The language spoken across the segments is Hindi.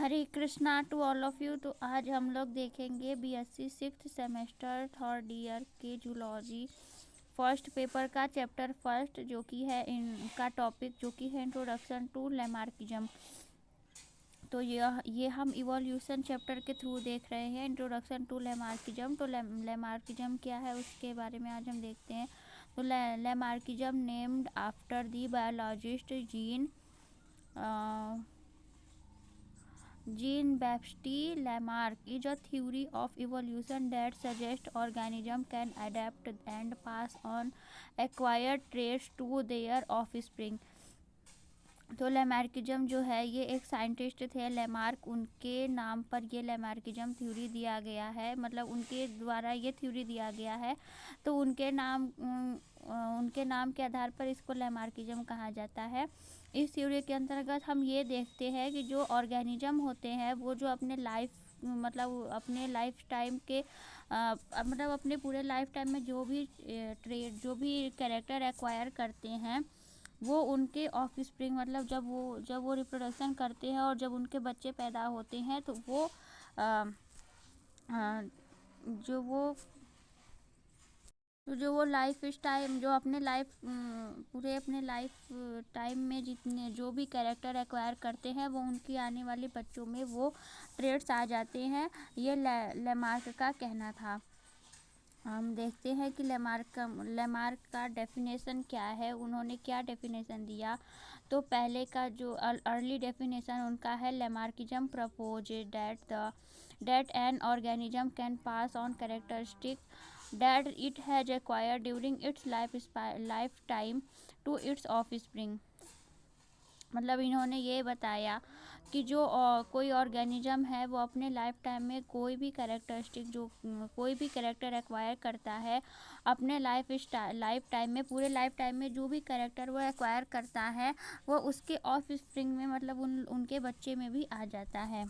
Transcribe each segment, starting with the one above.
Hare Krishna to all of you. तो आज हम लोग देखेंगे BSc sixth semester third year के जूलॉजी फर्स्ट पेपर का चैप्टर फर्स्ट, जो कि है इनका टॉपिक जो कि है इंट्रोडक्शन टू लेमार्किज्म। तो ये हम इवोल्यूशन चैप्टर के थ्रू देख रहे हैं, इंट्रोडक्शन टू लेमार्किज्म। तो लेमार्किज्म क्या है उसके बारे में आज हम देखते हैं। तो Lamarckism named after the biologist Jean-Baptiste Lamarck is a theory of evolution that suggests organisms can adapt and pass on acquired traits to their offspring। तो लेमार्किज्म जो है ये एक साइंटिस्ट थे लेमार्क, उनके नाम पर ये लेमार्किज्म थ्योरी दिया गया है, मतलब उनके द्वारा ये थ्योरी दिया गया है। तो उनके नाम के आधार पर इसको लेमार्किज्म कहा जाता है। इस थ्योरी के अंतर्गत हम ये देखते हैं कि जो ऑर्गेनिज्म होते हैं वो जो अपने अपने लाइफ टाइम के मतलब अपने पूरे लाइफ टाइम में जो भी ट्रेड जो भी कैरेक्टर एक्वायर करते हैं वो उनके ऑफ स्प्रिंग, मतलब जब वो रिप्रोडक्शन करते हैं और जब उनके बच्चे पैदा होते हैं तो वो जो वो लाइफ टाइम जो अपने पूरे अपने लाइफ टाइम में जितने जो भी कैरेक्टर एक्वायर करते हैं वो उनकी आने वाले बच्चों में वो ट्रेड्स आ जाते हैं, ये लेमार्क का कहना था। हम देखते हैं कि लेमार्क का डेफिनेशन क्या है, उन्होंने क्या डेफिनेशन दिया। तो पहले का जो अर्ली डेफिनेशन उनका है, Lamarckism propose that an organism can pass on characteristic that it has acquired during its lifetime to its offspring। मतलब इन्होंने ये बताया कि जो कोई ऑर्गेनिज्म है वो अपने लाइफ टाइम में कोई भी कैरेक्टर एक्वायर करता है, अपने लाइफ टाइम में पूरे लाइफ टाइम में जो भी कैरेक्टर वो एक्वायर करता है वो उसके ऑफ स्प्रिंग में, मतलब उनके बच्चे में भी आ जाता है।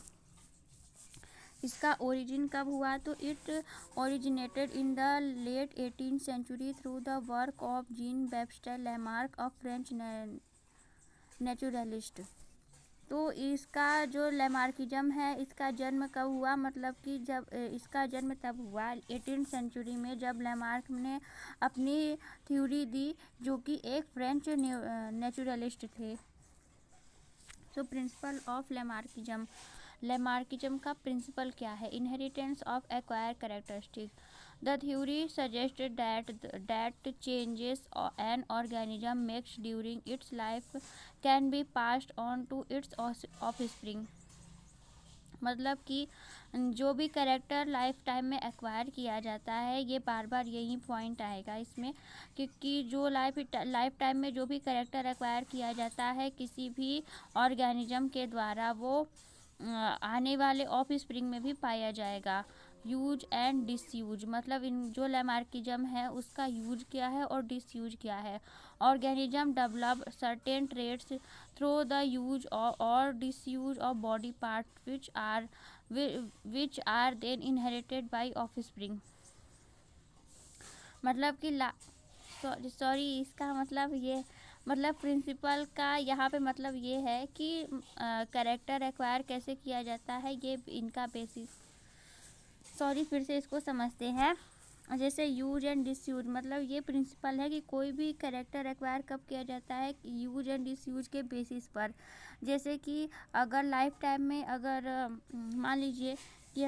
इसका ओरिजिन कब हुआ, तो it originated in the late 18th century through the work of Jean Baptiste Lamarck, a French naturalist. तो इसका जो लेमार्किज्म है इसका जन्म कब हुआ, मतलब कि जब इसका जन्म तब हुआ 18th सेंचुरी में, जब लेमार्क ने अपनी थ्योरी दी जो कि एक फ्रेंच नेचुरलिस्ट थे। तो प्रिंसिपल ऑफ लेमार्किज्म का प्रिंसिपल क्या है, inheritance of acquire characteristic. The theory suggested that changes an organism makes during its life can be passed on to its offspring. मतलब कि जो भी कैरेक्टर लाइफ टाइम में एक्वायर किया जाता है, ये बार बार यही पॉइंट आएगा इसमें, क्योंकि जो लाइफ टाइम में जो भी कैरेक्टर एक्वायर किया जाता है किसी भी ऑर्गेनिज्म के द्वारा, वो आने वाले ऑफ स्प्रिंग में भी पाया जाएगा। यूज एंड डिसयूज, मतलब इन जो लेमार्किज्म है उसका यूज क्या है और डिसयूज क्या है। Organism develop certain traits through the use और disuse of body part which are then inherited by offspring. मतलब कि सॉरी इसका मतलब प्रिंसिपल का यहाँ पे मतलब ये है कि कैरेक्टर एक्वायर कैसे किया जाता है, ये इनका बेसिस। सॉरी फिर से इसको समझते हैं। जैसे यूज एंड डिसयूज, मतलब ये प्रिंसिपल है कि कोई भी कैरेक्टर एक्वायर कब किया जाता है, यूज एंड डिसयूज के बेसिस पर। जैसे कि अगर लाइफ टाइम में अगर मान लीजिए कि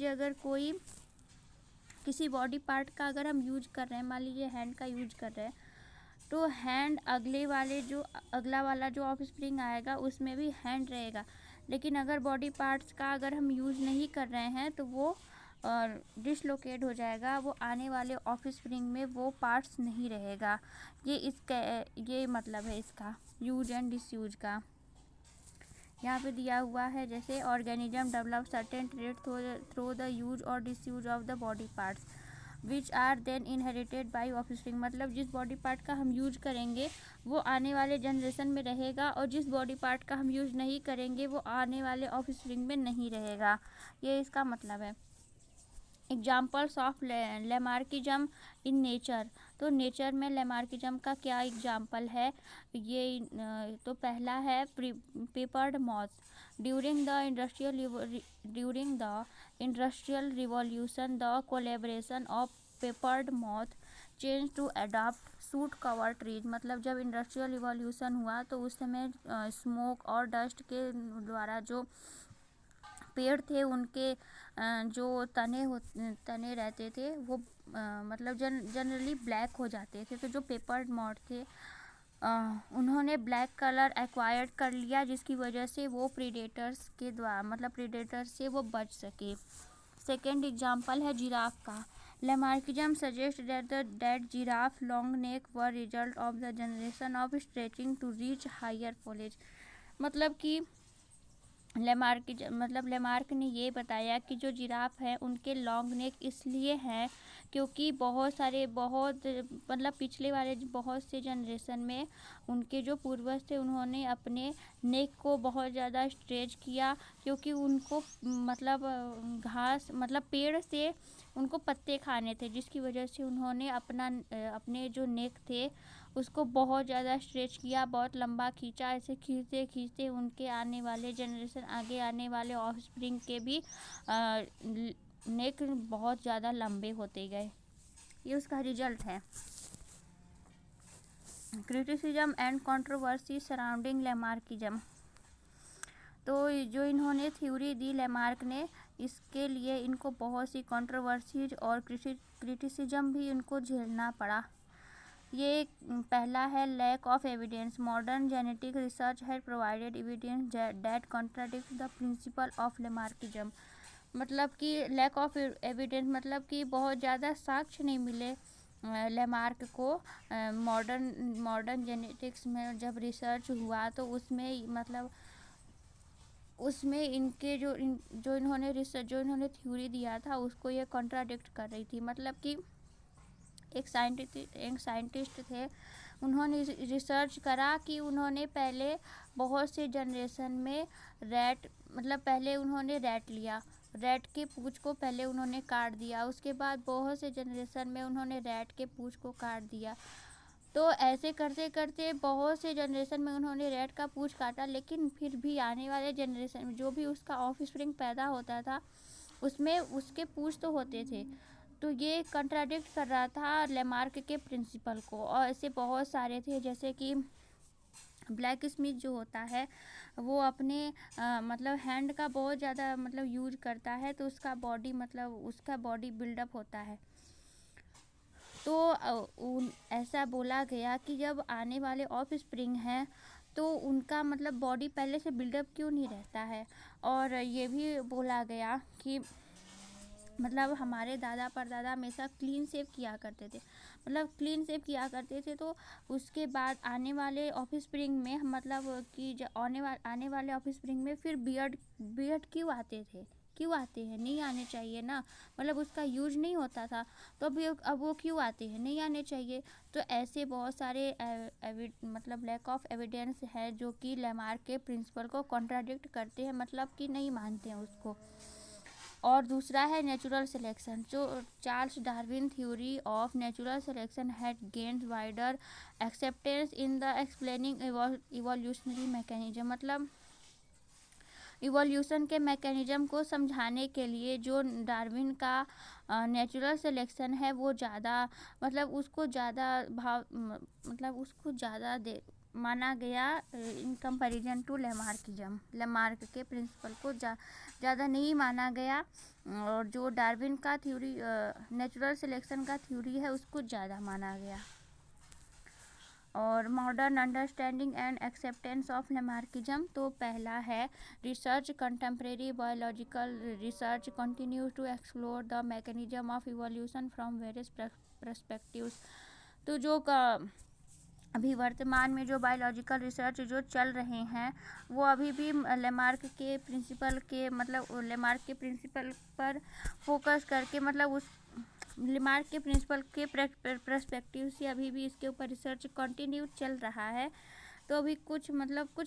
अगर कोई किसी बॉडी पार्ट का अगर हम यूज कर रहे हैं, मान लीजिए हैंड का यूज कर रहे हैं, तो हैंड अगला वाला जो ऑफ स्प्रिंग आएगा उसमें भी हैंड रहेगा। लेकिन अगर बॉडी पार्ट्स का अगर हम यूज नहीं कर रहे हैं तो वो डिसलोकेट हो जाएगा, वो आने वाले ऑफ स्प्रिंग में वो पार्ट्स नहीं रहेगा। ये मतलब है इसका यूज एंड डिसयूज का। यहाँ पे दिया हुआ है जैसे organism develop certain trait through the use और disuse of the body parts which are then inherited by offspring. मतलब जिस बॉडी पार्ट का हम यूज करेंगे वो आने वाले जनरेशन में रहेगा, और जिस बॉडी पार्ट का हम यूज नहीं करेंगे वो आने वाले ऑफस्प्रिंग में नहीं रहेगा, ये इसका मतलब है। Examples of Lamarckism in nature. तो नेचर में लेमार्किज्म का क्या एग्जाम्पल है, ये तो पहला है peppered moth. During the industrial revolution the coloration of peppered moth change to adopt soot cover trees. मतलब जब इंडस्ट्रियल रिवॉल्यूशन हुआ तो उस समय स्मोक और डस्ट के द्वारा जो पेड़ थे उनके जो तने रहते थे वो मतलब जनरली ब्लैक हो जाते थे। तो जो पेपर्ड मॉथ थे उन्होंने ब्लैक कलर एक्वायर्ड कर लिया, जिसकी वजह से वो प्रीडेटर्स के द्वारा मतलब प्रीडेटर्स से वो बच सके। सेकेंड एग्जाम्पल है जिराफ का। Lamarckism suggest that giraffe long neck were result of the generation of stretching to reach higher foliage. मतलब कि लेमार्क ने ये बताया कि जो जिराफ है उनके लॉन्ग नेक इसलिए हैं क्योंकि बहुत मतलब पिछले वाले बहुत से जनरेशन में उनके जो पूर्वज थे उन्होंने अपने नेक को बहुत ज़्यादा स्ट्रेच किया, क्योंकि उनको मतलब घास मतलब पेड़ से उनको पत्ते खाने थे, जिसकी वजह से उन्होंने अपने जो नेक थे उसको बहुत ज़्यादा स्ट्रेच किया, बहुत लंबा खींचा। ऐसे खींचते खींचते उनके आने वाले जनरेशन आगे आने वाले ऑफस्प्रिंग के भी नेक बहुत ज़्यादा लंबे होते गए। ये उसका रिजल्ट है। Criticism and controversy surrounding Lamarckism. तो जो इन्होंने थ्योरी दी लेमार्क ने, इसके लिए इनको बहुत सी कंट्रोवर्सीज और क्रिटिसिज्म भी इनको झेलना पड़ा। ये पहला है lack of evidence. Modern genetic research had provided evidence that contradict the principle of Lamarckism. मतलब कि लैक ऑफ एविडेंस मतलब कि बहुत ज़्यादा साक्ष्य नहीं मिले लेमार्क को। मॉडर्न जेनेटिक्स में जब रिसर्च हुआ तो उसमें इनके जो इन्होंने थ्योरी दिया था उसको ये कॉन्ट्राडिक्ट कर रही थी। मतलब कि एक साइंटिस्ट थे, उन्होंने रिसर्च करा कि उन्होंने पहले बहुत से जनरेशन में पहले उन्होंने रैट लिया, रैट के पूंछ को पहले उन्होंने काट दिया, उसके बाद बहुत से जनरेशन में उन्होंने रैट के पूंछ को काट दिया। तो ऐसे करते करते बहुत से जनरेशन में उन्होंने रैट का पूंछ काटा, लेकिन फिर भी आने वाले जनरेशन में जो भी उसका ऑफस्प्रिंग पैदा होता था उसमें उसके पूंछ तो होते थे। तो ये कंट्राडिक्ट कर रहा था लेमार्क के प्रिंसिपल को। और ऐसे बहुत सारे थे, जैसे कि ब्लैक स्मिथ जो होता है वो अपने हैंड का बहुत ज़्यादा यूज करता है, तो उसका बॉडी बिल्डअप होता है। तो ऐसा बोला गया कि जब आने वाले ऑफ स्प्रिंग हैं तो उनका बॉडी पहले से बिल्डअप क्यों नहीं रहता है। और ये भी बोला गया कि हमारे दादा परदादा हमेशा क्लीन शेव किया करते थे, तो उसके बाद आने वाले ऑफस्प्रिंग में आने वाले ऑफस्प्रिंग में फिर बियर्ड क्यों आते हैं, नहीं आने चाहिए ना, उसका यूज नहीं होता था, तो अब वो क्यों आते हैं, नहीं आने चाहिए। तो ऐसे बहुत सारे लैक ऑफ एविडेंस है जो कि लेमार्क के प्रिंसिपल को कॉन्ट्राडिक्ट करते हैं, कि नहीं मानते हैं उसको। और दूसरा है नेचुरल सिलेक्शन। जो Charles Darwin theory of natural selection had gained wider acceptance in the explaining evolutionary mechanism. Evolution के मैकेनिज्म को समझाने के लिए जो डार्विन का नेचुरल सिलेक्शन है वो ज़्यादा उसको ज़्यादा माना गया in comparison to Lamarckism. Lamarck के प्रिंसिपल को ज़्यादा नहीं माना गया, और जो डार्विन का थ्योरी नेचुरल सिलेक्शन का थ्योरी है उसको ज़्यादा माना गया। और modern understanding and acceptance of Lamarckism. तो पहला है research contemporary biological research continues to explore the mechanism of evolution from various perspectives. तो जो अभी वर्तमान में जो बायोलॉजिकल रिसर्च जो चल रहे हैं वो अभी भी लेमार्क के प्रिंसिपल पर फोकस करके उस लेमार्क के प्रिंसिपल के पर्सपेक्टिव से अभी भी इसके ऊपर रिसर्च कंटिन्यू चल रहा है। तो अभी कुछ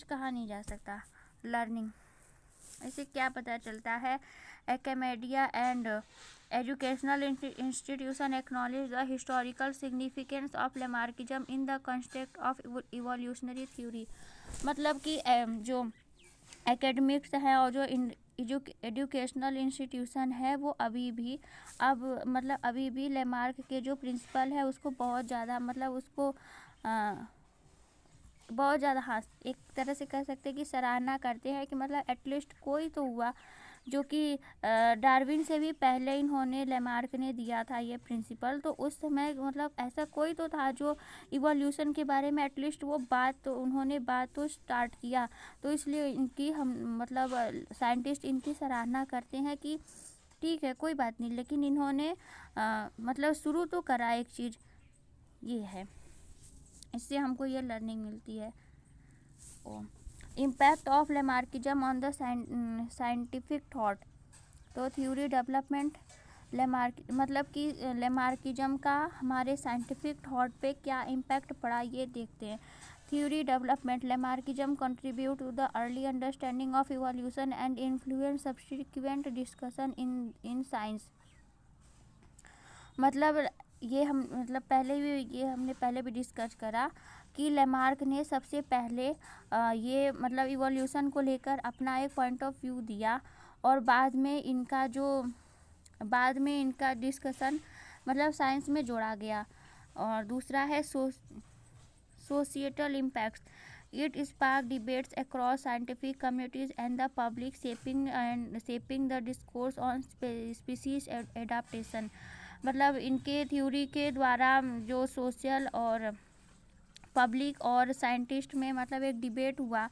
कहा नहीं जा सकता। लर्निंग, ऐसे क्या पता चलता है academia and educational institution acknowledge the historical significance of Lamarckism in the context of evolutionary theory. मतलब कि जो एकेडमिक्स है और जो एजुकेशनल इंस्टीट्यूशन है वो अभी भी लेमार्क के जो प्रिंसिपल है उसको बहुत ज़्यादा उसको बहुत ज़्यादा हाँ एक तरह से कह सकते हैं कि सराहना करते हैं कि एटलीस्ट कोई तो हुआ जो कि डार्विन से भी पहले इन्होंने लेमार्क ने दिया था ये प्रिंसिपल। तो उस समय ऐसा कोई तो था जो इवोल्यूशन के बारे में एटलीस्ट वो उन्होंने बात तो स्टार्ट किया। तो इसलिए इनकी हम साइंटिस्ट इनकी सराहना करते हैं कि ठीक है कोई बात नहीं, लेकिन इन्होंने शुरू तो करा एक चीज़, ये है, इससे हमको ये लर्निंग मिलती है। Impact of Lamarckism on the scientific thought. तो थ्योरी डेवलपमेंट लेमार्किज्म का हमारे साइंटिफिक थॉट पे क्या इम्पैक्ट पड़ा ये देखते हैं। Theory development Lamarckism contribute to the early understanding of evolution and influence subsequent discussion in science. ये हमने पहले भी डिस्कस करा कि लेमार्क ने सबसे पहले ये इवोल्यूशन को लेकर अपना एक पॉइंट ऑफ व्यू दिया और बाद में इनका डिस्कशन साइंस में जोड़ा गया। और दूसरा है societal impacts. It spark debates across scientific communities and the public shaping the discourse on species adaptation. इनके थ्योरी के द्वारा जो सोशल और पब्लिक और साइंटिस्ट में एक डिबेट हुआ,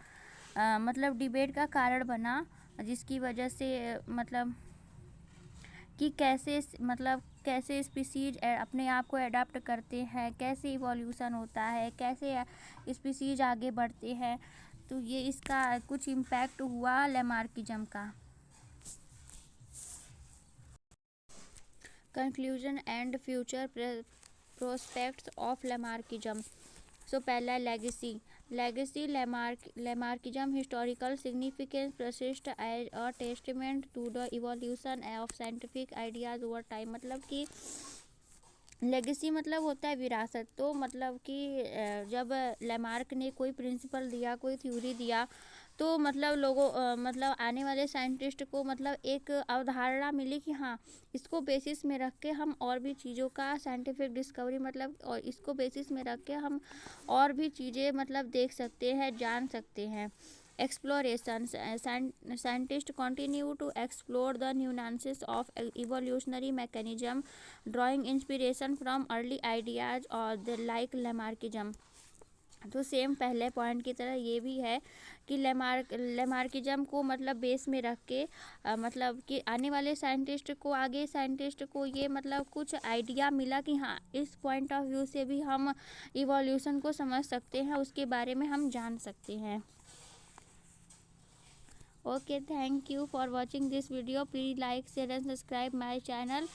डिबेट का कारण बना, जिसकी वजह से कि कैसे स्पीसीज अपने आप को एडाप्ट करते हैं, कैसे इवोल्यूशन होता है, कैसे स्पीसीज आगे बढ़ते हैं। तो ये इसका कुछ इम्पैक्ट हुआ लेमार्किज्म का। Conclusion and future prospects of Lamarckism. So पहला legacy Lamarckism historical significance persist as a testament to the evolution of scientific ideas over time. कि लेगेसी होता है विरासत। तो कि जब लेमार्क ने कोई प्रिंसिपल दिया, कोई थ्योरी दिया, तो लोगों आने वाले साइंटिस्ट को एक अवधारणा मिली कि हाँ इसको बेसिस में रख के हम और भी चीज़ों का साइंटिफिक डिस्कवरी और इसको बेसिस में रख के हम और भी चीज़ें देख सकते हैं, जान सकते हैं। Exploration. Scientists continue to explore the nuances of evolutionary mechanism, drawing inspiration from early ideas or like Lamarckism. तो सेम पहले पॉइंट की तरह ये भी है कि लेमार्किज्म को बेस में रख के कि आने वाले साइंटिस्ट को ये कुछ आइडिया मिला कि हाँ इस पॉइंट ऑफ व्यू से भी हम इवोल्यूशन को समझ सकते हैं, उसके बारे में हम जान सकते हैं। Okay, thank you for watching this video. Please like share and subscribe my channel.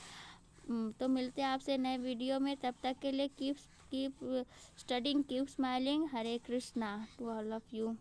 तो मिलते हैं आपसे नए वीडियो में, तब तक के लिए keep studying, keep smiling. Hare Krishna to all of you.